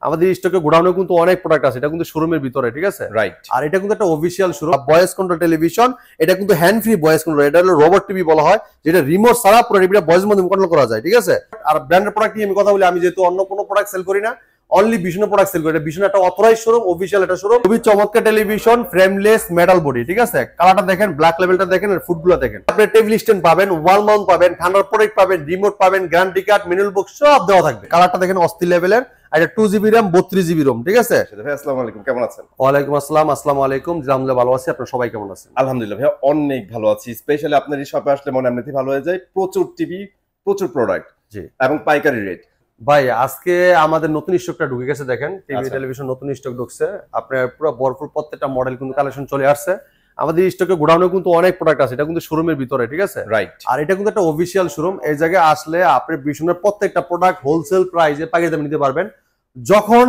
আমাদের স্টকে গোডাউনে কিন্তু অনেক প্রোডাক্ট আছে, এটা কিন্তু শোরুমের ভিতরে, ঠিক আছে? রাইট। আর এটা কিন্তু একটা official showroom. Voice control television, এটা কিন্তু হ্যান্ড ফ্রি ভয়েস কন্ট্রোল, এটা হলো রোবট টিভি বলা হয়, যেটা রিমোট ছাড়া পুরো টিভিটা ভয়েসের মাধ্যমে কন্ট্রোল করা যায়, ঠিক আছে? আর ব্র্যান্ডের প্রোডাক্ট নিয়ে আমি কথা বলি, আমি যেহেতু অন্য কোনো প্রোডাক্ট সেল করি না, অনলি ভীষণ প্রোডাক্ট সেল করি। এটা ভীষণ একটা অথরাইজ শোরুম, অফিসিয়াল একটা শোরুম। খুবই চমৎকার টেলিভিশন, ফ্রেমলেস মেটাল বডি, ঠিক আছে? কালারটা দেখেন, ব্ল্যাক লেভেলটা দেখেন, আর ফুটগুলো দেখেন। আপনি টেবিল স্ট্যান্ড পাবেন, ওয়াল মাউন্ট পাবেন, ঠান্ডার প্রোডাক্ট পাবেন, রিমোট পাবেন, গ্যারান্টি কার্ড, ম্যানুয়াল বুক সব দেওয়া থাকবে। কালারটা দেখেন অস্থির লেভেলের, আর এটা 2GB RAM 32GB ROM, ঠিক আছে? ভাই আসসালামু আলাইকুম, কেমন আছেন? ওয়ালাইকুম আসসালাম। আসসালামু আলাইকুম। আলহামদুলিল্লাহ ভালো আছি, আপনারা সবাই কেমন আছেন? আলহামদুলিল্লাহ ভাই অনেক ভালো আছি। স্পেশালি আপনার এই শপে আসলে মনে এমনিতেই ভালো হয়ে যায়। প্রচুর টিভি, প্রচুর প্রোডাক্ট, জি, এবং পাইকারি রেট। ভাই আজকে আমাদের নতুন স্টকটা ঢুকে গেছে, দেখেন টিভি টেলিভিশন নতুন স্টক ঢুকছে। আপনার পুরো ভরপুর প্রত্যেকটা মডেল কিন্তু কালেকশন চলে আসছে। আমাদের স্টকে গোডাউনে কিন্তু অনেক প্রোডাক্ট আছে, এটা কিন্তু শোরুমের ভিতরে, ঠিক আছে? রাইট। আর এটা কিন্তু একটা অফিসিয়াল শোরুম। এই জায়গায় আসলে আপনি ভীষণের প্রত্যেকটা প্রোডাক্ট হোলসেল প্রাইসে পাইকারি দামে নিতে পারবেন। যখন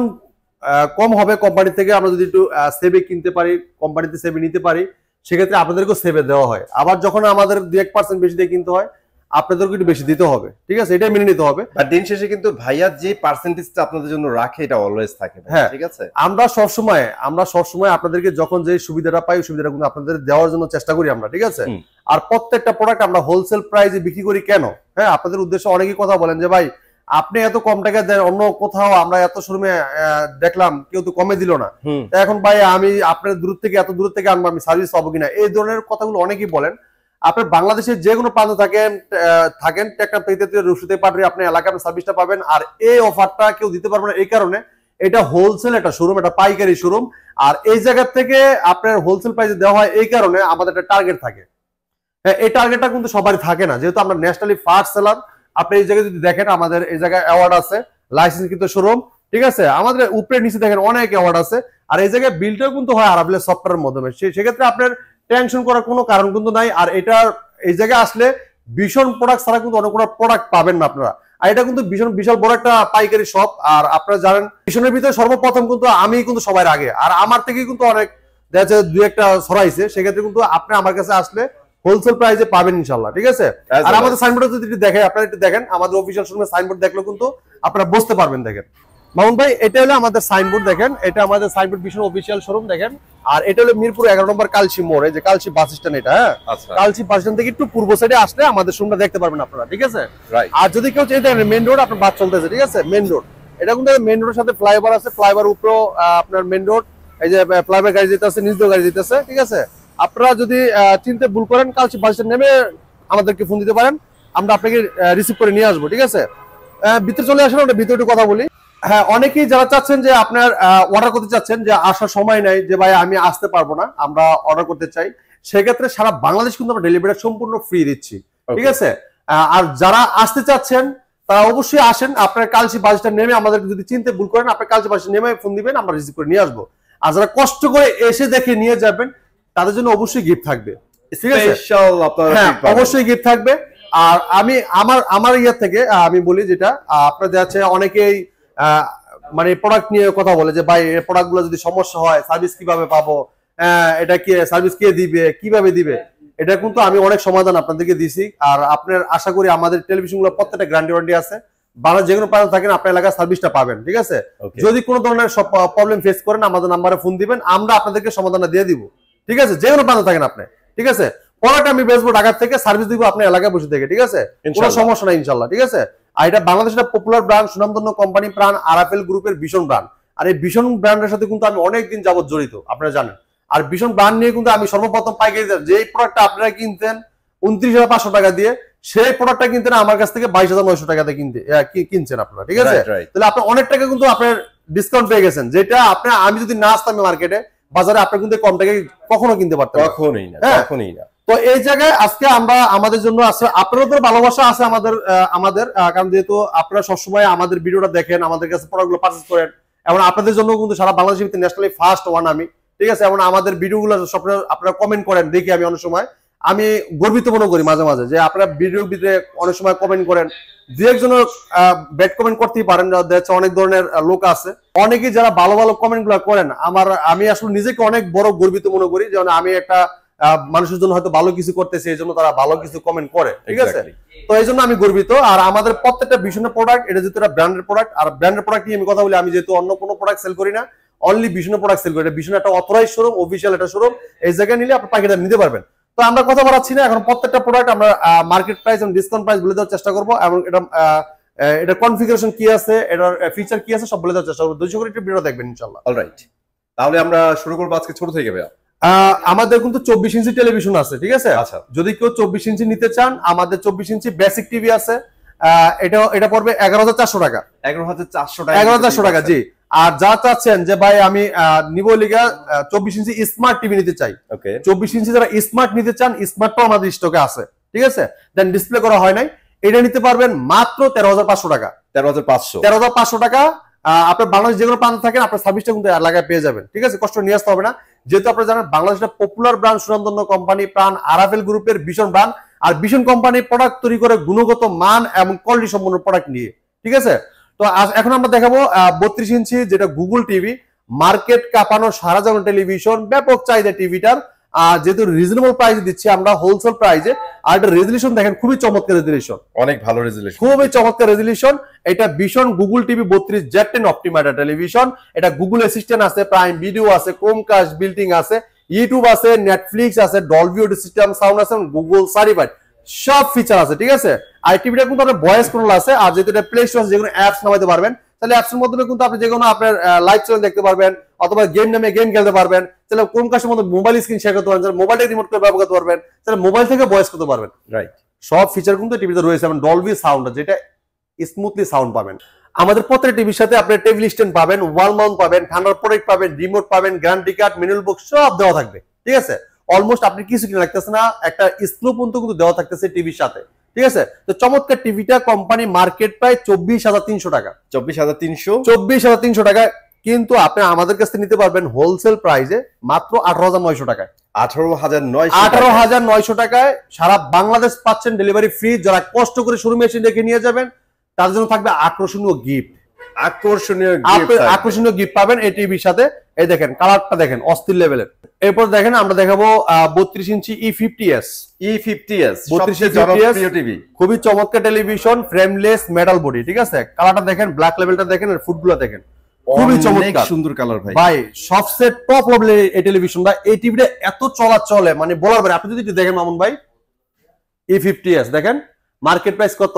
কম হবে কোম্পানি থেকে, আমরা যদি একটু সেভে কিনতে পারি, কোম্পানিতে সেভে নিতে পারি, সেক্ষেত্রে আপনাদেরকেও সেভে দেওয়া হয়। আবার যখন আমাদের 2-1% বেশি দিয়ে কিনতে হয়, আপনাদেরকে একটু বেশি দিতে হবে, ঠিক আছে? এটা মেনে নিতে হবে। আর দিন শেষে কিন্তু ভাইয়া যে পার্সেন্টেজটা আপনাদের জন্য রাখে, এটা অলওয়েজ থাকে, হ্যাঁ, ঠিক আছে? আমরা সবসময় আপনাদেরকে যখন যে সুবিধাটা পাই, সুবিধাটা কিন্তু আপনাদের দেওয়ার জন্য চেষ্টা করি আমরা, ঠিক আছে? আর প্রত্যেকটা প্রোডাক্ট আমরা হোলসেল প্রাইসে বিক্রি করি কেন? হ্যাঁ, আপনাদের উদ্দেশ্যে অনেকেই কথা বলেন যে ভাই আপনি এত কম টাকা দেন, অন্য কোথাও আমরা এত শোরুমে দেখলাম কেউ তো কমে দিল না, এখন ভাই আমি আপনার এত দূর থেকে আনবো, আমি সার্ভিস পাবো কিনা, এই ধরনের কথাগুলো অনেকেই বলেন। আপনি বাংলাদেশের যে কোনো প্রান্তে থাকেন টেকনাফ থেকে রশিদে পাটরি আপনি এলাকায় সার্ভিসটা পাবেন। আর এই অফারটা কেউ দিতে পারবে না, এই কারণে এটা হোলসেল একটা শোরুম, এটা পাইকারি শোরুম। আর এই জায়গা থেকে আপনার হোলসেল প্রাইসে দেওয়া হয়, এই কারণে আমাদের একটা টার্গেট থাকে। হ্যাঁ, এই টার্গেটটা কিন্তু সবারই থাকে না, যেহেতু আমরা ন্যাশনালি ফার্স্ট সেলার। আপনি এই জায়গায় যদি দেখেন, আমাদের এই জায়গায় অ্যাওয়ার্ড আছে, লাইসেন্স কিন্তু শোরুম, ঠিক আছে? আমাদের উপরে নিচে দেখেন অনেক অ্যাওয়ার্ড আছে। আর এই জায়গায় বিলটাও কিন্তু হয় আরাবলের সফটওয়্যারের মাধ্যমে, সেক্ষেত্রে আপনার টেনশন করার কোনো কারণ কিন্তু নাই। আর এটা এই জায়গায় আসলে ভীষণ প্রোডাক্ট ছাড়া কিন্তু অনেক কোনো প্রোডাক্ট পাবেন না আপনারা। আর এটা কিন্তু বিশাল বড় একটা পাইকারি শপ। আর আপনারা জানেন ভীষণের ভিতরে সর্বপ্রথম কিন্তু আমি কিন্তু সবার আগে, আর আমার থেকে কিন্তু অনেক দেখা যাচ্ছে 2-1টা ছড়াইছে, সেক্ষেত্রে কিন্তু আপনি আমার কাছে আসলে হোলসেল প্রাইসে পাবেন ইনশাআল্লাহ, ঠিক আছে? আর আমাদের সাইনবোর্ড যদি দেখেন, আপনারা একটু দেখেন, আমাদের অফিসিয়াল শোরুমের সাইনবোর্ড দেখলেও কিন্তু আপনারা বুঝতে পারবেন। দেখেন মামুন ভাই, এটা হলো আমাদের সাইনবোর্ড, দেখেন এটা আমাদের সাইনবোর্ড ভীষণ অফিসিয়াল শোরুম, দেখেন। আর এটা হলো মিরপুর 11 নম্বর কালচি মোড়ে, যে কালচি বাস স্ট্যান্ড, এটা হ্যাঁ, কালচি বাস স্ট্যান্ড থেকে একটু পূর্ব সাইডে আসলে আমাদের শোরুমটা দেখতে পারবেন আপনারা, ঠিক আছে? আর যদি কেউ চাই দেখেন মেইন রোড, আপনার বাস চলতেছে, ঠিক আছে? মেইন রোড, এটা কিন্তু মেইন রোডের সাথে ফ্লাইওভার আছে, ফ্লাইওভার উপরেও আপনার মেইন রোড, এই যে ফ্লাইওভার গাড়ি যেতেছে, নিজ দিয়ে গাড়ি যেতেছে, ঠিক আছে? আপনারা যদি চিনতে ভুল করেন, কালচি বাস স্ট্যান্ড নেমে আমাদেরকে ফোন দিতে পারেন, আমরা আপনাকে রিসিভ করে নিয়ে আসবো, ঠিক আছে? ভিতরে চলে আসেন, ওটা ভিতরে একটু কথা বলি। হ্যাঁ, অনেকেই যারা চাচ্ছেন যে আপনার অর্ডার করতে চাচ্ছেন, যে আসার সময় নাই, যে ভাই আমি আসতে পারবো না, আমরা অর্ডার করতে চাই, সেক্ষেত্রে সারা বাংলাদেশ কিন্তু আমরা ডেলিভারি সম্পূর্ণ ফ্রি দিচ্ছি, ঠিক আছে? আর যারা আসতে চাচ্ছেন তারা অবশ্যই আসেন, আপনার কালচি বাস স্ট্যান্ড নেমে, আমাদের যদি চিনতে ভুল করেন, আপনার কালচি বাস স্ট্যান্ড নেমে ফোন দিবেন, আমরা রিসিভ করে নিয়ে আসবো। আর যারা কষ্ট করে এসে দেখে নিয়ে যাবেন, তাদের জন্য অবশ্যই গিফট থাকবে, ঠিক আছে? হ্যাঁ, অবশ্যই গিফট থাকবে। আর আমি আমার ইয়ে থেকে আমি বলি, যেটা আপনাদের আছে অনেকেই মানে প্রোডাক্ট নিয়ে কথা বলে যে ভাই এই প্রোডাক্টগুলো যদি সমস্যা হয় সার্ভিস কিভাবে পাবো, এটা কি সার্ভিস কে দিবে, কিভাবে দিবে, এটা কিন্তু আমি অনেক সমাধান আপনাদেরকে দিছি। আর আপনার আশা করি আমাদের টেলিভিশনগুলো প্রত্যেকটা গ্যারান্টি ওয়ারেন্টি আছে, বাংলা যে কোনো প্রান্ত থাকেন আপনার এলাকায় সার্ভিসটা পাবেন, ঠিক আছে? যদি কোনো ধরনের প্রবলেম ফেস করেন, আমাদের নাম্বারে ফোন দিবেন, আমরা আপনাদেরকে সমাধানটা দিয়ে দিব, ঠিক আছে? যে কোনো প্রান্ত থাকেন আপনি, ঠিক আছে? প্রোডাক্ট আমি বেচবো ঢাকা থেকে, সার্ভিস দিব আপনার এলাকায় বসে থেকে, ঠিক আছে? কোনো সমস্যা নাই ইনশাল্লাহ, ঠিক আছে? আর এটা বাংলাদেশের পপুলার ব্র্যান্ড, সুনামধন্য কোম্পানি প্রাণ আরএফএল গ্রুপের ভীষণ ব্র্যান্ড। আর এই ভীষণ ব্র্যান্ডের সাথে কিন্তু আমি অনেকদিন যাবত জড়িত, আপনারা জানেন। আর ভীষণ ব্র্যান্ড নিয়ে কিন্তু আমি সর্বপ্রথম পাইকারি, যে প্রোডাক্টটা আপনারা কিনতেন 29,500 টাকা দিয়ে, সেই প্রোডাক্টটা কিনতেন আমার কাছ থেকে 22,900 টাকাতে কিনছেন আপনারা, ঠিক আছে? তাহলে আপনি অনেক টাকা কিন্তু আপনার ডিসকাউন্ট পেয়ে গেছেন, যেটা আপনার আমি যদি না আসতাম মার্কেটে বাজারে, আপনার কিন্তু কম টাকায় কখনো কিনতে পারতেন কখনোই না। তো এই জায়গায় আজকে আমরা আমাদের জন্য আসলে আপনাদের ভালোবাসা আছে আমাদের কারণ যেহেতু আপনারা সবসময় আমাদের ভিডিওটা দেখেন, আমাদের কাছে প্রোডাক্টগুলো পারচেজ করেন, এবং আপনাদের জন্য কিন্তু সারা বাংলাদেশের ভিতরে ন্যাশনালি ফার্স্ট ওয়ান আমি, ঠিক আছে? এবং আমাদের ভিডিওগুলো আপনারা কমেন্ট করেন, দেখি আমি অনেক সময় আমি গর্বিত মনে করি মাঝে মাঝে, যে আপনারা ভিডিওর ভিতরে অনেক সময় কমেন্ট করেন, দু একজনের ব্যাড কমেন্ট করতেই পারেন, অনেক ধরনের লোক আছে, অনেকেই যারা ভালো ভালো কমেন্ট গুলা করেন, আমি আসলে নিজেকে অনেক বড় গর্বিত মনে করি, যেমন আমি একটা মানুষের জন্য হয়তো ভালো কিছু করতেছে, এই জন্য তারা ভালো কিছু কমেন্ট করে, ঠিক আছে? Exactly. তো এই জন্য আমি গর্বিত। আর আমাদের প্রত্যেকটা ভীষণের প্রোডাক্ট, এটা যেহেতু একটা ব্র্যান্ডের প্রোডাক্ট, আর ব্র্যান্ডের প্রোডাক্ট নিয়ে আমি কথা বলি, আমি যেহেতু অন্য কোনো প্রোডাক্ট সেল করি না, অনলি ভীষণের প্রোডাক্ট সেল করি। এটা ভীষণ একটা অথরাইজ শোরুম, অফিসিয়াল একটা শোরুম। এই জায়গায় নিলে আপনি পাখিটা নিতে পারবেন। তো আমরা কথা বলাচ্ছি না, এখন প্রত্যেকটা প্রোডাক্ট আমরা মার্কেট প্রাইস এবং ডিসকাউন্ট প্রাইস বলে দেওয়ার চেষ্টা করবো, এবং এটা কনফিগারেশন কি আছে, এটার ফিচার কি আছে সব বলে দেওয়ার চেষ্টা করবো। 200 করে ভিডিও দেখবেন ইনশাআল্লাহ। অলরাইট, তাহলে আমরা শুরু করবো আজকে ছোট থেকে ভাইয়া। আমাদের কিন্তু 24 ইঞ্চি টেলিভিশন আছে, ঠিক আছে? আচ্ছা, যদি কেউ 24 ইঞ্চি নিতে চান, আমাদের 24 ইঞ্চি বেসিক টিভি আছে। এটা পড়বে 11,400 টাকা। 11,400 টাকা। 11,400 টাকা, জি। আর যা চাচ্ছেন যে ভাই আমি নিবো লিগা 24 ইঞ্চি স্মার্ট টিভি নিতে চাই, ওকে, 24 ইঞ্চি যারা স্মার্ট নিতে চান, স্মার্টটাও আমাদের স্টকে আছে, ঠিক আছে? দেন ডিসপ্লে করা হয় নাই, এটা নিতে পারবেন মাত্র 13,500 টাকা। 13,500 টাকা। আপনার বাংলাদেশ যে কোনো প্রান্তে থাকেন, আপনার সার্ভিসটা কিন্তু এলাকায় পেয়ে যাবেন, ঠিক আছে? কষ্ট নিয়ে আসতে হবে না। যেহেতু আপনারা জানেন বাংলাদেশের পপুলার ব্র্যান্ড সুনামধন্য কোম্পানি প্রাণ আরাফেল গ্রুপের ভীষণ ব্র্যান্ড, আর ভীষণ কোম্পানি প্রোডাক্ট তৈরি করে গুণগত মান এবং কোয়ালিটি সম্পন্ন প্রোডাক্ট নিয়ে, ঠিক আছে? তো এখন আমরা দেখাবো 32 ইঞ্চি যেটা গুগল টিভি, মার্কেট কাঁপানো সারা জাগানো টেলিভিশন, ব্যাপক চাহিদা টিভিটার। যেহেতু রিজনেবল প্রাইসে দিচ্ছি আমরা, হোলসেল প্রাইসে। আর এটা রেজলিউশন দেখেন, খুবই চমৎকার রেজলিউশন, অনেক ভালো রেজলিউশন, খুবই চমৎকার রেজলিউশন। এটা ভীষণ Google TV 32Z10 optimiser television. এটা গুগল অ্যাসিস্ট্যান্ট আছে, প্রাইম ভিডিও আছে, ক্রোমকাস্ট বিল্টিং আছে, ইউটিউব আছে, নেটফ্লিক্স আছে, ডলবি অডিও সিস্টেম সাউন্ড আছে, গুগল সার্টিফাইড সব ফিচার আছে, ঠিক আছে? আর টিভিটা কিন্তু আপনার ভয়েস কন্ট্রোল আছে। আর যেহেতু এটা প্লে স্টোর আছে, যেকোনো অ্যাপস নামাইতে পারবেন, তাহলে অ্যাপস এর মাধ্যমে কিন্তু আপনি যেকোনো আপনার লাইভ চ্যানেল দেখতে পারবেন, অথবা গেম নামে গেম খেলতে পারবেন। তাহলে ক্রোমকাস্টের মধ্যে মোবাইল স্ক্রিন শেয়ার করতে পারবেন, মোবাইলটা রিমোট করে ব্যবহার করতে পারবেন, তাহলে মোবাইল থেকে ভয়েস করতে পারবেন। রাইট, সব ফিচার কিন্তু টিভিতে রয়েছে, এবং ডলবি সাউন্ড, যেটা স্মুথলি সাউন্ড পাবেন। আমাদের প্রত্যেকটা টিভির সাথে আপনি টেবিল স্ট্যান্ড পাবেন, ওয়াল মাউন্ট পাবেন, ঠান্ডার প্রোডাক্ট পাবেন, রিমোট পাবেন, গ্যারান্টি কার্ড, ম্যানুয়াল বুক সব দেওয়া থাকবে, ঠিক আছে? অলমোস্ট আপনি কিছু কিনে লাগতেছে না, একটা স্ক্রু পর্যন্ত কিন্তু দেওয়া থাকতেছে টিভির সাথে, ঠিক আছে? তো চমৎকার টিভিটা কোম্পানি মার্কেট প্রায় 24,300 টাকা। 24,300 টাকা, কিন্তু আপনি আমাদের কাছ থেকে নিতে পারবেন হোলসেল প্রাইসে মাত্র 18,900 টাকায়। 18,900 টাকায় সারা বাংলাদেশ পাচ্ছেন ডেলিভারি ফ্রি। যারা কষ্ট করে শোরুমে এসে দেখে নিয়ে যাবেন, তার জন্য থাকবে আকর্ষণীয় গিফট। আকর্ষণীয় গিফট পাবেন এই টিভির সাথে। এই দেখেন কালারটা দেখেন, অস্থির লেভেলের। এরপর দেখেন আমরা দেখাবো 32 ইঞ্চি E50s। 32 জনপ্রিয় টিভি, খুবই চমৎকার টেলিভিশন, ফ্রেমলেস মেটাল বডি, ঠিক আছে? কালারটা দেখেন, ব্ল্যাক লেভেলটা দেখেন, আর ফুটগুলো দেখেন, খুবই চমৎকার, সুন্দর কালার ভাই। সবচেয়ে টপ লেভেলের এই টেলিভিশনটা, এই টিভিটা এত চলে মানে বলার বাইরে। আপনি যদি দেখেন মামুন ভাই, E50s দেখেন মার্কেট প্রাইস কত?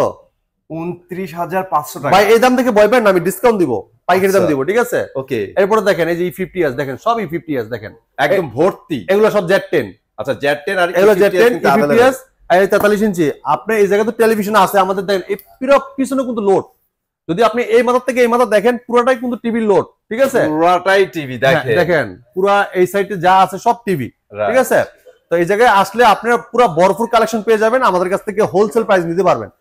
29,500 টাকা। ভাই এই দাম থেকে ভয় পান না, আমি ডিসকাউন্ট দিব, পাইকারি দাম দিব, ঠিক আছে? ওকে, এরপরে দেখেন এই যে E50s দেখেন, সব E50s দেখেন, একদম ভর্তি। এগুলো সব Z10। আচ্ছা, Z10 আর এগুলো Z10 E50s। এই 43 ইঞ্চি আপনি এই জায়গাতে টেলিভিশন আছে আমাদের, দেখেন এই পুরো পিছনে কিন্তু লোড। যদি আপনি এই মাথা থেকে এই মাথা দেখেন, পুরোটাই কিন্তু টিভি লোড, ঠিক আছে? পুরোটাই টিভি দেখেন, পুরো এই সাইডে যা আছে সব টিভি, ঠিক আছে? তো এই জায়গায় আসলে আপনারা পুরো ভরপুর কালেকশন পেয়ে যাবেন, আমাদের কাছ থেকে হোলসেল প্রাইস নিতে পারবেন।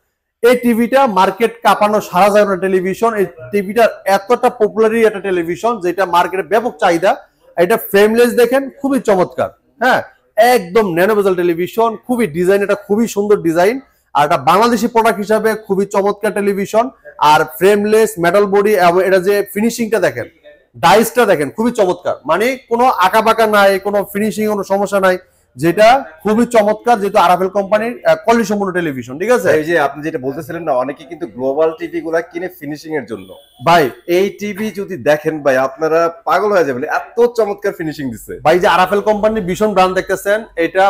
এই টিভিটা মার্কেট কাঁপানো সারা জাগানো টেলিভিশন। এই টিভিটা এতটা পপুলারি একটা টেলিভিশন, যেটা মার্কেটে ব্যাপক চাহিদা। এটা ফ্রেমলেস দেখেন, খুবই চমৎকার, হ্যাঁ, একদম ন্যানোভেজেল টেলিভিশন, খুবই ডিজাইন, এটা খুবই সুন্দর ডিজাইন। আর এটা বাংলাদেশি প্রোডাক্ট হিসাবে খুবই চমৎকার টেলিভিশন, আর ফ্রেমলেস মেটাল বডি, এবং এটা যে ফিনিশিংটা দেখেন, ডাইসটা দেখেন, খুবই চমৎকার। মানে কোনো আঁকা বাঁকা নাই, কোনো ফিনিশিং কোনো সমস্যা নাই, যেটা খুবই চমৎকার। যেহেতু আরাফেল কোম্পানির কোয়ালিটি সম্পন্ন টেলিভিশন, ঠিক আছে? এই যে আপনি যেটা বলতেছিলেন না, অনেকে কিন্তু গ্লোবাল টিভি গুলা কিনে ফিনিশিং এর জন্য। ভাই এই টিভি যদি দেখেন ভাই, আপনারা পাগল হয়ে যাবেন, এত চমৎকার ফিনিশিং দিচ্ছে। ভাই যে আরাফেল কোম্পানির ভীষণ ব্র্যান্ড দেখতেছেন, এটা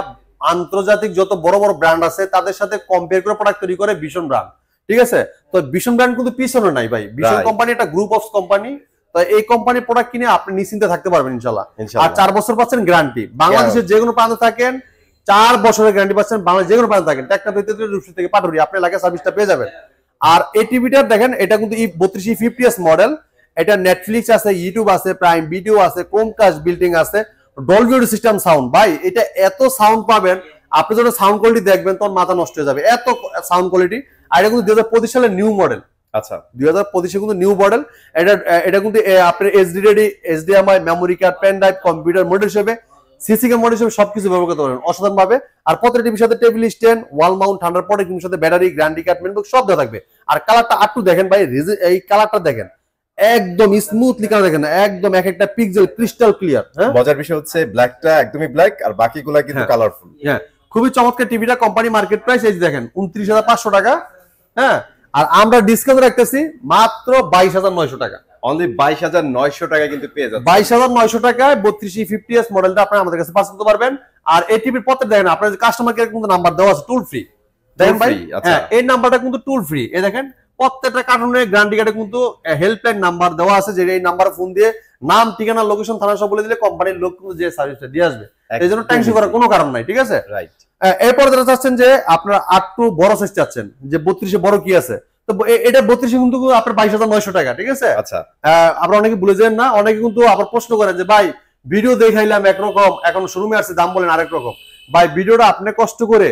আন্তর্জাতিক যত বড় বড় ব্র্যান্ড আছে তাদের সাথে কম্পেয়ার করে প্রোডাক্ট তৈরি করে ভীষণ ব্র্যান্ড, ঠিক আছে? তো ভীষণ ব্র্যান্ড কিন্তু পিছনে নাই ভাই। ভীষণ কোম্পানি একটা গ্রুপ অফ কোম্পানি। তো এই কোম্পানির প্রোডাক্ট কিনে আপনি নিশ্চিন্তে থাকতে পারবেন ইনশাআল্লাহ। আর 4 বছর পাচ্ছেন গ্যারান্টি। বাংলাদেশের যে কোনো প্রান্তে থাকেন 4 বছরের গ্যারান্টি পাচ্ছেন। বাংলাদেশ যে কোনো প্রান্তে থাকেন, টেকনা রূপসী থেকে পাটুরি, আপনি এলাকায় সার্ভিসটা পেয়ে যাবেন। আর এই টিভিটার দেখেন, এটা কিন্তু E32 E50s মডেল। এটা নেটফ্লিক্স আছে, ইউটিউব আছে, প্রাইম ভিডিও আছে, ক্রোমকাস্ট বিল্ডিং আছে, ডলবি অডিও সিস্টেম সাউন্ড। ভাই এটা এত সাউন্ড পাবেন, আপনি যখন সাউন্ড কোয়ালিটি দেখবেন তখন মাথা নষ্ট হয়ে যাবে, এত সাউন্ড কোয়ালিটি। আর এটা কিন্তু 2025 সালের নিউ মডেল। আচ্ছা, 2025 কিন্তু নিউ মডেল। এটা কিন্তু আপনার HD ready, HDMI, memory card, pen drive, computer model হিসেবে, সিসি ক্যাম মডেল হিসেবে সবকিছু ব্যবহার করতে পারবেন অসাধারণ ভাবে। আর প্রত্যেকটা টিভির সাথে টেবিল স্ট্যান্ড, ওয়াল মাউন্ট, ঠান্ডার প্রোডাক্ট, সাথে ব্যাটারি, গ্যারান্টি কার্ড, মেনবুক সব দেওয়া থাকবে। আর কালারটা একটু দেখেন ভাই, এই কালারটা দেখেন, একদম স্মুথলি কালার দেখেন, একদম এক একটা পিক্সেল ক্রিস্টাল ক্লিয়ার। হ্যাঁ, মজার বিষয় হচ্ছে ব্ল্যাকটা একদমই ব্ল্যাক আর বাকিগুলা কিন্তু কালারফুল। হ্যাঁ, খুবই চমৎকার টিভিটা। কোম্পানি মার্কেট প্রাইস এই যে দেখেন 29,500 টাকা। হ্যাঁ, আর আমরা ডিসকাউন্ট রাখতেছি মাত্র 22,900 টাকা। অনলি 22,900 টাকা কিন্তু পেয়ে যাচ্ছে। 22,900 টাকায় 3250s মডেলটা আপনি আমাদের কাছে পাস করতে পারবেন। আর এই টিভির পথে দেখেন আপনার কাস্টমার কেয়ার কিন্তু নাম্বার দেওয়া আছে, টুল ফ্রি। দেখেন ভাই, হ্যাঁ, এই নাম্বারটা কিন্তু টুল ফ্রি। এই দেখেন প্রত্যেকটা কার্টুনের গ্যারান্টি কার্ডে কিন্তু হেল্পলাইন নাম্বার দেওয়া আছে, যে এই নাম্বারে ফোন দিয়ে নাম, ঠিকানা, লোকেশন, থানা সব বলে দিলে কোম্পানির লোক কিন্তু যে সার্ভিসটা দিয়ে আসবে। এই জন্য টেনশন করার কোনো কারণ নাই, ঠিক আছে? রাইট। এরপরে যারা চাচ্ছেন যে আপনারা 8 বড় সাইজ চাচ্ছেন, যে 32 বড় কি আছে, তো এটা 32 কিন্তু আপনার 22,900 টাকা, ঠিক আছে? আচ্ছা, আপনারা অনেকে ভুলে যান না, অনেকে কিন্তু আবার প্রশ্ন করেন যে ভাই ভিডিও দেখাইলাম একরকম, এখন শোরুমে আসছে দাম বলেন আরেক রকম। ভাই ভিডিওটা আপনি কষ্ট করে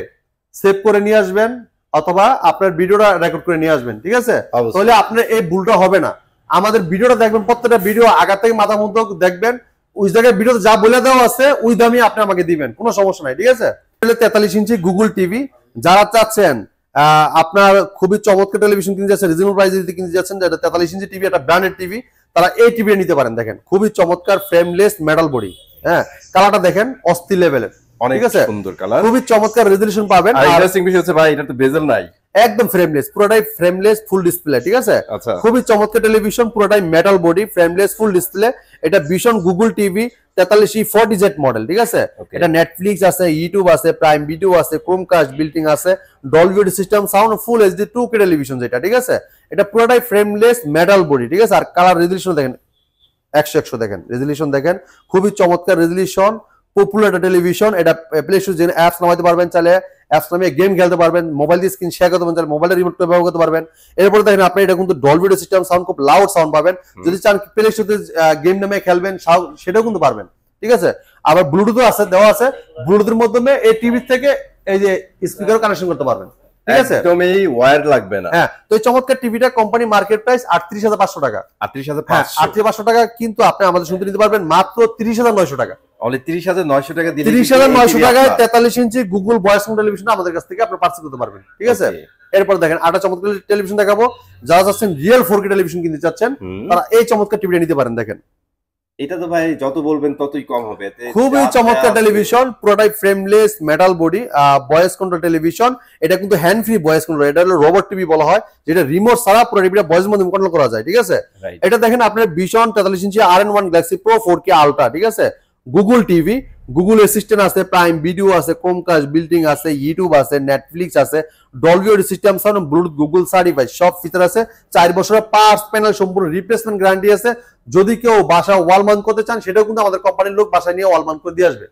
সেভ করে নিয়ে আসবেন, অথবা আপনার ভিডিওটা রেকর্ড করে নিয়ে আসবেন, ঠিক আছে? তাহলে আপনার এই ভুলটা হবে না। আমাদের ভিডিওটা দেখবেন, প্রত্যেকটা ভিডিও আগা থেকে মাথা মতো দেখবেন, ওই জায়গায় ভিডিওতে যা বলে দেওয়া আছে ওই দামই আপনি আমাকে দিবেন, কোনো সমস্যা নাই, ঠিক আছে? 43 ইঞ্চি গুগল টিভি যারা চাচ্ছেন, আপনার খুবই চমৎকার টেলিভিশন কিনতে যাচ্ছেন, রিজনেবল প্রাইসে কিনতে যাচ্ছেন, যেটা 43 ইঞ্চি টিভি, একটা ব্র্যান্ডেড টিভি, তারা এই টিভি নিতে পারেন। দেখেন খুবই চমৎকার ফ্রেমলেস মেটাল বডি। হ্যাঁ, কালারটা দেখেন অস্থির লেভেলের, অনেক ঠিক আছে? সুন্দর কালার, খুবই চমৎকার রেজোলিউশন পাবেন। আর ইন্টারেস্টিং বিষয় হচ্ছে ভাই এটা তো বেজেল নাই, একদম ফ্রেমলেস, পুরোটাই ফ্রেমলেস ফুল ডিসপ্লে, ঠিক আছে? আচ্ছা, খুবই চমৎকার টেলিভিশন, পুরোটাই metal body, frameless full display. এটা ভীষণ গুগল টিভি 4340Z মডেল, ঠিক আছে? এটা নেটফ্লিক্স আছে, ইউটিউব আছে, প্রাইম ভিডিও আছে, ক্রোমকাস্ট বিল্টিং আছে, Dolby audio system, sound, full HD 2K television যেটা, ঠিক আছে? এটা পুরোটাই ফ্রেমলেস মেটাল বডি, ঠিক আছে? আর কালার রেজোলিউশন দেখেন 100 দেখেন, রেজোলিউশন দেখেন, খুবই চমৎকার রেজোলিউশন, পপুলার একটা টেলিভিশন। এটা প্লে স্টোর যে অ্যাপস নামাইতে পারবেন, চাইলে অ্যাপস নামিয়ে গেম খেলতে পারবেন, মোবাইল দিয়ে স্ক্রিন শেয়ার করতে পারবেন, চাইলে মোবাইলের রিমোট করে ব্যবহার করতে পারবেন। এরপরে দেখেন আপনি এটা কিন্তু ডলবি অডিও সিস্টেম, সাউন্ড, খুব লাউড সাউন্ড পাবেন। যদি চান প্লে স্টোরে গেম নামে খেলবেন সেটাও কিন্তু পারবেন, ঠিক আছে? আবার ব্লুটুথও আছে, দেওয়া আছে, ব্লুটুথের মাধ্যমে এই টিভি থেকে এই যে স্পিকার কানেকশন করতে পারবেন, ঠিক আছে? একদমই ওয়্যার লাগবে না। হ্যাঁ, তো এই চমৎকার টিভিটা কোম্পানি মার্কেট প্রাইস 38,500 টাকা। 38,500, 38,500 টাকা, কিন্তু আপনি আমাদের শুনতে নিতে পারবেন মাত্র 30,900 টাকা। অনলি 30,900 টাকা দিলে 30,900 টাকায় 43 ইঞ্চি গুগল ভয়েস টেলিভিশন আমাদের কাছ থেকে আপনি পারচেজ করতে পারবেন, ঠিক আছে? এরপর দেখেন আটা চমৎকার টেলিভিশন দেখাবো। যারা চাচ্ছেন রিয়েল 4K টেলিভিশন কিনতে চাচ্ছেন, তারা এই চমৎকার টিভিটা নিতে পারেন। দেখেন এটা তো ভাই যত বলবেন ততই কম হবে। খুবই চমৎকার টেলিভিশন, পুরোটাই frameless metal body, voice control television. এটা কিন্তু হ্যান্ড ফ্রি ভয়েস কন্ট্রোল, এটা হলো রোবট টিভি বলা হয়, যেটা রিমোট ছাড়া পুরো টিভিটা ভয়েস মাধ্যমে কন্ট্রোল করা যায়, ঠিক আছে? এটা দেখেন আপনার ভীষণ 43 ইঞ্চি RN1 Galaxy pro 4K ultra, ঠিক আছে? গুগল টিভি, গুগল অ্যাসিস্ট্যান্ট আছে, প্রাইম ভিডিও আছে, ক্রোমকাস্ট বিল্টিং আছে, ইউটিউব আছে, নেটফ্লিক্স আছে, Dolby audio system, sound, Bluetooth, Google certified, সব ফিচার আছে। 4 বছরের পার্টস প্যানেল সম্পূর্ণ রিপ্লেসমেন্ট গ্যারান্টি আছে। যদি কেউ বাসা ওয়াল মাউন্ট করতে চান, সেটাও কিন্তু আমাদের কোম্পানির লোক বাসায় নিয়ে ওয়াল মাউন্ট করে দিয়ে আসবে,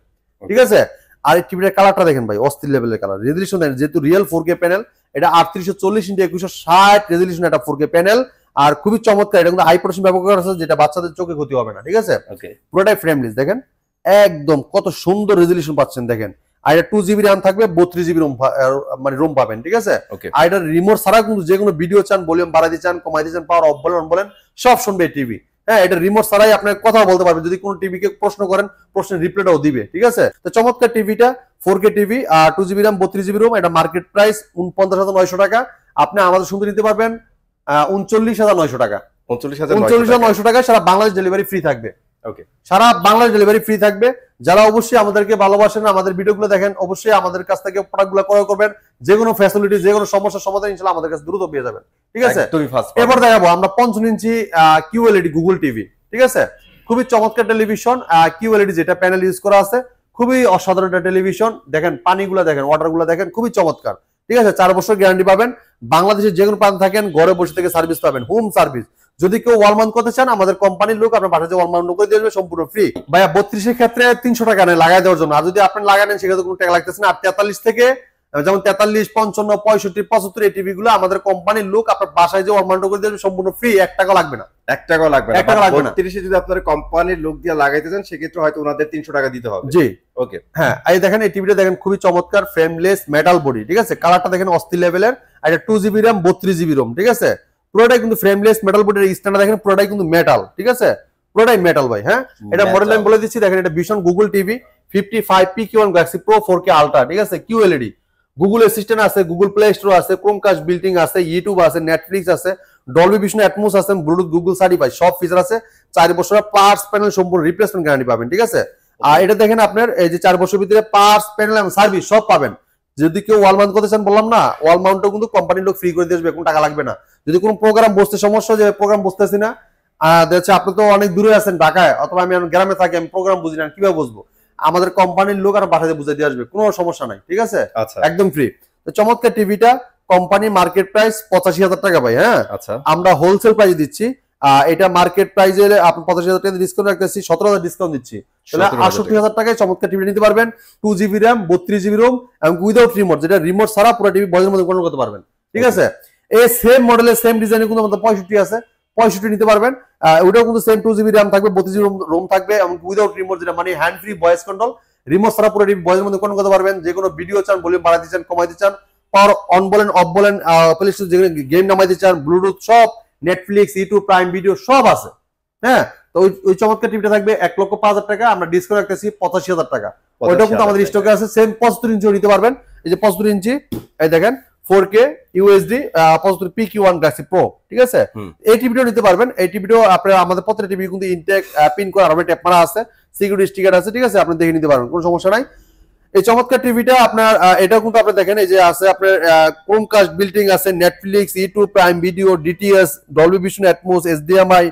ঠিক আছে? আর এই টিভিটার কালারটা দেখেন ভাই, অস্থির লেভেলের কালার, রেজোলিউশন দেখেন, যেহেতু রিয়েল 4K প্যানেল, এটা 3840x2160 রেজোলিউশন একটা 4K প্যানেল। আর খুবই চমৎকার, এটা কিন্তু হাই প্রোটেকশন ব্যবহার করা আছে, যেটা বাচ্চাদের চোখে ক্ষতি হবে না, ঠিক আছে? পুরোটাই ফ্রেমলেস, দেখেন একদম কত সুন্দর রেজোলিউশন পাচ্ছেন। দেখেন আর এটা 2GB র্যাম থাকবে, 32GB মানে রোম পাবেন, ঠিক আছে? আর এটা রিমোট ছাড়া কিন্তু যে কোনো ভিডিও চান, ভলিউম বাড়াইতে চান, কমাইতে চান, পাওয়ার অফ বলেন অন বলেন, সব শুনবে এই টিভি। হ্যাঁ, এটা রিমোট ছাড়াই আপনি কথা বলতে পারবেন, যদি কোনো টিভিকে প্রশ্ন করেন প্রশ্নের রিপ্লাইটাও দিবে, ঠিক আছে? তো চমৎকার টিভিটা 4K TV, 2GB RAM, 32GB ROM. এটা মার্কেট প্রাইস 49,900 টাকা। আপনি আমাদের শুনতে নিতে পারবেন 39,900 টাকা। 39,900 টাকা সারা বাংলাদেশ ডেলিভারি ফ্রি থাকবে। সারা বাংলাদেশ ডেলিভারি ফ্রি থাকবে। যারা অবশ্যই আমাদেরকে ভালোবাসেন, আমাদের ভিডিওগুলো দেখেন, অবশ্যই আমাদের কাছ থেকে প্রোডাক্টগুলো ক্রয় করবেন। যে কোনো ফ্যাসিলিটি, যে কোনো সমস্যার সমাধান ইনশাআল্লাহ আমাদের কাছে দ্রুত পেয়ে যাবেন, ঠিক আছে? এরপর দেখাবো আমরা 55 ইঞ্চি QLED গুগল টিভি, ঠিক আছে? খুবই চমৎকার টেলিভিশন, QLED যেটা প্যানেল ইউজ করা আছে, খুবই অসাধারণ একটা টেলিভিশন। দেখেন পানিগুলো দেখেন, ওয়াটারগুলো দেখেন, খুবই চমৎকার, ঠিক আছে? 4 বছর গ্যারান্টি পাবেন। বাংলাদেশের যে কোনো প্রান্ত থাকেন, ঘরে বসে থেকে সার্ভিস পাবেন, হোম সার্ভিস। যদি কেউ ওয়াল মাউন্ট করতে চান, আমাদের কোম্পানির লোক আপনার বাসায় ওয়াল মাউন্ট করে দিয়ে যাবে সম্পূর্ণ ফ্রি। ভাইয়া 32 এর ক্ষেত্রে 300 টাকা নেয় লাগাই দেওয়ার জন্য। আর যদি আপনি লাগাই নেন সেক্ষেত্রে কোনো টাকা লাগতেছে না। আর 43 থেকে যেমন 43, 55, 65, 75 এই টিভি গুলো আমাদের কোম্পানির লোক আপনার বাসায় যে ওয়াল মাউন্ট করে দিয়ে যাবে সম্পূর্ণ ফ্রি, 1 টাকা লাগবে না। 1 টাকাও লাগবে না। 32 যদি আপনার কোম্পানির লোক দিয়ে লাগাইতে চান, সেক্ষেত্রে হয়তো ওনাদের 300 টাকা দিতে হবে। জি, ওকে। হ্যাঁ, এই দেখেন এই টিভিটা দেখেন, খুবই চমৎকার ফ্রেমলেস মেটাল বডি, ঠিক আছে? কালারটা দেখেন অস্থির লেভেলের। আর এটা 2GB র্যাম, 32GB রোম, ঠিক আছে? পুরোটাই কিন্তু ফ্রেমলেস মেটাল বডির স্ট্যান্ডার্ড দেখেন, পুরোটাই কিন্তু মেটাল, ঠিক আছে? পুরোটাই মেটাল ভাই। হ্যাঁ, এটা মডেল আমি বলে দিচ্ছি, দেখেন এটা ভীষণ Google TV 55 PQ1 Galaxy pro 4K ultra, ঠিক আছে? QLED গুগল অ্যাসিস্ট্যান্ট আছে, গুগল প্লে স্টোর আছে, ক্রোমকাস্ট বিল্টিং আছে, ইউটিউব আছে, নেটফ্লিক্স আছে, ডলবি ভিশন অ্যাটমোস আছে, ব্লুটুথ গুগল সার্টিফাই সব ফিচার আছে। 4 বছরের পার্টস প্যানেল সম্পূর্ণ রিপ্লেসমেন্ট গ্যারান্টি পাবেন, ঠিক আছে। আর এটা দেখেন আপনার এই যে 4 বছরের ভিতরে পার্টস প্যানেল এবং সার্ভিস সব পাবেন। যদি কেউ ওয়াল মাউন্ট করতে চান বললাম না, ওয়াল মাউন্টও কিন্তু কোম্পানির লোক ফ্রি করে দিয়ে আসবে, কোনো টাকা লাগবে না। যদি কোনো প্রোগ্রাম বসতে সমস্যা, যে প্রোগ্রাম বসতেছি না, দেখছে আপনি তো অনেক দূরে আছেন ঢাকায়, অথবা আমি গ্রামে থাকি, আমি প্রোগ্রাম বুঝি না, কিভাবে বুঝবো? আমাদের কোম্পানির লোক আর বাসাতে বুঝে দিয়ে আসবে, কোনো সমস্যা নাই, ঠিক আছে, একদম ফ্রি। তো চমৎকার টিভিটা কোম্পানি মার্কেট প্রাইস 85,000 টাকা ভাই, হ্যাঁ আমরা হোলসেল প্রাইস দিচ্ছি। এটা মার্কেট প্রাইসের আপনি 85,000 টাকা ডিসকাউন্ট রাখতেছি, 17,000 ডিসকাউন্ট দিচ্ছি, তাহলে 68,000 টাকায় চমৎকার টিভি নিতে পারবেন। 2GB র্যাম, 32GB রোম এবং উইদাউট রিমোট, যেটা রিমোট ছাড়া পুরো টিভি বয়সের মধ্যে কন্ট্রোল করতে পারবেন, ঠিক আছে। এই সেম মডেলের সেম ডিজাইনের কিন্তু আমাদের 65 আছে, 65 নিতে পারবেন। ওটাও কিন্তু সেম 2GB র্যাম থাকবে, 32GB রোম থাকবে এবং উইদাউট রিমোট, যেটা মানে hand free voice control, remote ছাড়া পুরো টিভি বয়সের মধ্যে কন্ট্রোল করতে পারবেন। যে কোনো ভিডিও চান, ভলিউম বাড়াতে চান, কমাইতে চান, পাওয়ার অন বলেন অফ বলেন, প্লে স্টোর যেখানে গেম নামাইতে চান, ব্লুটুথ সব, নেটফ্লিক্স, ইউটিউব, প্রাইম ভিডিও সব আছে, হ্যাঁ। তো ওই চমৎকার টিভিটা থাকবে 1,05,000 টাকা, আমরা ডিসকাউন্ট রাখতেছি 85,000 টাকা। ওইটাও কিন্তু আমাদের স্টকে আছে, সেম 75 ইঞ্চিও নিতে পারবেন। এই যে 75 ইঞ্চি, এই দেখেন 4K USD 75 PQ1 Galaxy pro, ঠিক আছে। এই টিভিটাও নিতে পারবেন। এই টিভিটাও আপনারা আমাদের প্রত্যেকটা টিভি কিন্তু ইনটেক পিন করে আরবে ট্যাপ মারা আছে, সিকিউরিটি স্টিকার আছে, ঠিক আছে, আপনি দেখে নিতে পারবেন, কোনো সমস্যা নাই। এই চমৎকার টিভিটা আপনার এটাও কিন্তু আপনি দেখেন, এই যে আছে আপনার ক্রোমকাস্ট বিল্টিং আছে, Netflix, YouTube, Prime Video, DTS, Dolby vision Atmos, HDMI,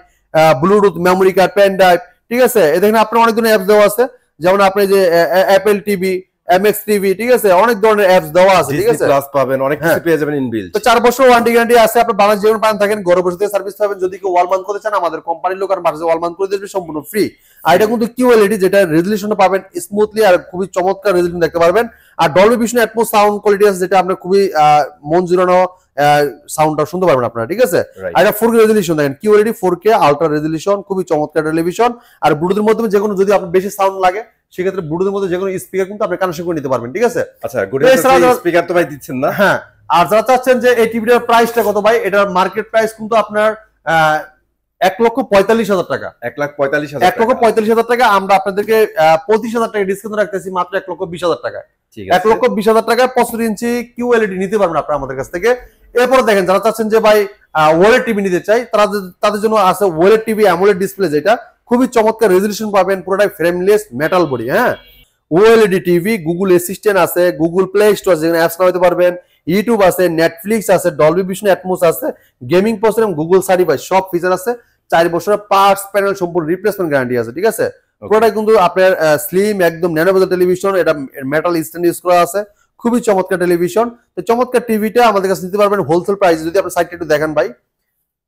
Bluetooth, memory card, pen drive, ঠিক আছে। এই দেখেন আপনার অনেক ধরনের অ্যাপস দেওয়া আছে, যেমন আপনি যে অ্যাপল টিভি, এমএক্স টিভি, ঠিক আছে, অনেক ধরনের অ্যাপস দেওয়া আছে, ঠিক আছে, প্লাস পাবেন, অনেক কিছু পেয়ে যাবেন ইনবিল্ট। তো 4 বছর ওয়ারেন্টি গ্যারান্টি আছে। আপনি বাংলাদেশ যেমন পান থাকেন, ঘরে বসে থেকে সার্ভিস পাবেন। যদি কেউ ওয়াল মাউন্ট করতে চান, আমাদের কোম্পানির লোক আর বাসায় ওয়াল মাউন্ট করে দেবে সম্পূর্ণ ফ্রি। আর এটা কিন্তু কিউএলইডি, যেটা রেজোলিউশনটা পাবেন স্মুথলি আর খুবই চমৎকার রেজোলিউশন দেখতে পারবেন। আর Dolby vision Atmos sound quality আছে, যেটা আপনি খুবই মন জুড়ানো সাউন্ডটা শুনতে পারবেন আপনারা, ঠিক আছে। আর এটা 4K রেজোলিউশন দেখেন, কিউএলইডি 4K আলট্রা রেজোলিউশন, খুবই চমৎকার টেলিভিশন। আর ব্লুটুথের মাধ্যমে যে কোনো, যদি আপনার বেশি সাউন্ড লাগে, সেক্ষেত্রে ব্লুটুথের মধ্যে যে কোনো স্পিকার কিন্তু আপনি কানেকশন করে নিতে পারবেন, ঠিক আছে। আচ্ছা, স্পিকার তো ভাই দিচ্ছেন না? হ্যাঁ। আর যারা চাচ্ছেন যে এই টিভিটার প্রাইসটা কত ভাই, এটার মার্কেট প্রাইস কিন্তু আপনার 1,45,000 টাকা। 1,45,000 টাকা। আমরা আপনাদেরকে 25,000 টাকা ডিসকাউন্ট রাখতেছি মাত্র 1,20,000 টাকা। 1,20,000 টাকায় 65 ইঞ্চি কিউএলইডি নিতে পারবেন আপনারা আমাদের কাছ থেকে। এরপরে দেখেন, যারা চাচ্ছেন যে ভাই ওয়েলেড টিভি নিতে চাই, তাদের জন্য আছে ওয়েলেড টিভি অ্যামোলেড ডিসপ্লে, যেটা খুবই চমৎকার রেজোলিউশন পাবেন, পুরোটাই ফ্রেমলেস মেটাল বডি, হ্যাঁ। ওএলইডি টিভি, গুগল অ্যাসিস্ট্যান্ট আছে, গুগল প্লে স্টোর যেখানে অ্যাপস নামাতে পারবেন, ইউটিউব আছে, নেটফ্লিক্স আছে, ডলবি ভিশন অ্যাটমোস আছে, গেমিং প্রসেসর এবং গুগল সার্টিফাই সব ফিচার আছে। 4 বছরের পার্টস প্যানেল সম্পূর্ণ রিপ্লেসমেন্ট গ্যারান্টি আছে, ঠিক আছে। পুরোটাই কিন্তু আপনার স্লিম একদম ন্যানো বেজেল টেলিভিশন, এটা মেটাল স্ট্যান্ড ইউজ করা আছে, খুবই চমৎকার টেলিভিশন। তো চমৎকার টিভিটা আমাদের কাছে নিতে পারবেন হোলসেল প্রাইস। যদি আপনি সাইডটা একটু দেখেন ভাই,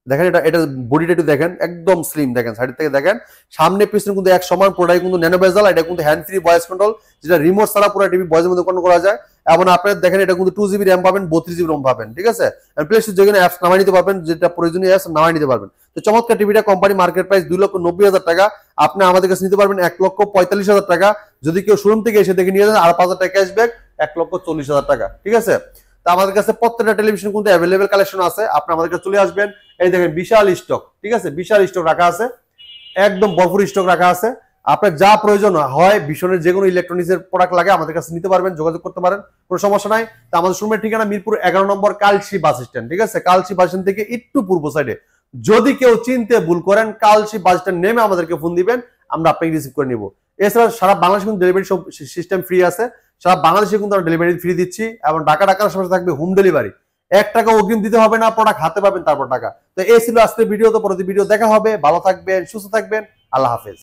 দেখেন এটা বডিটা একটু দেখেন, একদম স্লিম, দেখেন সাইড থেকে দেখেন, সামনে পিছনে কিন্তু এক সমান, পুরোটাই কিন্তু ন্যানো বেজেল। এটা কিন্তু হ্যান্ড ফ্রি ভয়েস কন্ট্রোল, যেটা রিমোট ছাড়া পুরো টিভি ভয়েসের মধ্যে কন্ট্রোল করা যায়। এবং আপনারা দেখেন, এটা কিন্তু 2GB র্যাম পাবেন, 32GB রোম পাবেন, ঠিক আছে। প্লে স্টোর যেখানে অ্যাপস নামাই নিতে পারবেন, যেটা প্রয়োজনীয় অ্যাপস নামাই নিতে পারবেন। তো চমৎকার টিভিটা কোম্পানি মার্কেট প্রাইস 2,90,000 টাকা, আপনি আমাদের কাছে নিতে পারবেন 1,45,000 টাকা। যদি কেউ শোরুম থেকে এসে দেখে নিয়ে যান, আর 5,000 টাকা ক্যাশব্যাক, 1,40,000 টাকা, ঠিক আছে। তো আমাদের কাছে প্রত্যেকটা টেলিভিশন কিন্তু অ্যাভেলেবেল কালেকশন আছে, আপনি আমাদের কাছে চলে আসবেন। এই দেখেন বিশাল স্টক, ঠিক আছে, বিশাল স্টক রাখা আছে, একদম ভরপুর স্টক রাখা আছে। আপনার যা প্রয়োজন হয়, ভীষণের যে কোনো ইলেকট্রনিক্স এর প্রোডাক্ট লাগে, আমাদের কাছে নিতে পারবেন, যোগাযোগ করতে পারেন, কোনো সমস্যা নাই। তো আমাদের শোরুমের ঠিকানা মিরপুর 11 নম্বর কালশি বাস স্ট্যান্ড, ঠিক আছে। কালশি বাস স্ট্যান্ড থেকে একটু পূর্ব সাইডে। যদি কেউ চিনতে ভুল করেন, কালশি বাস স্ট্যান্ড নেমে আমাদেরকে ফোন দিবেন, আমরা আপনাকে রিসিভ করে নিব। এছাড়া সারা বাংলাদেশে কিন্তু ডেলিভারি সিস্টেম ফ্রি আছে, সারা বাংলাদেশে কিন্তু আমরা ডেলিভারি ফ্রি দিচ্ছি, এবং ঢাকার আশেপাশে থাকবে হোম ডেলিভারি। 1 টাকা অগ্রিম দিতে হবে না, প্রোডাক্ট হাতে পাবেন তারপর টাকা। তো এই ছিল আজকের ভিডিও। তো পরবর্তী ভিডিও দেখা হবে। ভালো থাকবেন, সুস্থ থাকবেন, আল্লাহ হাফেজ।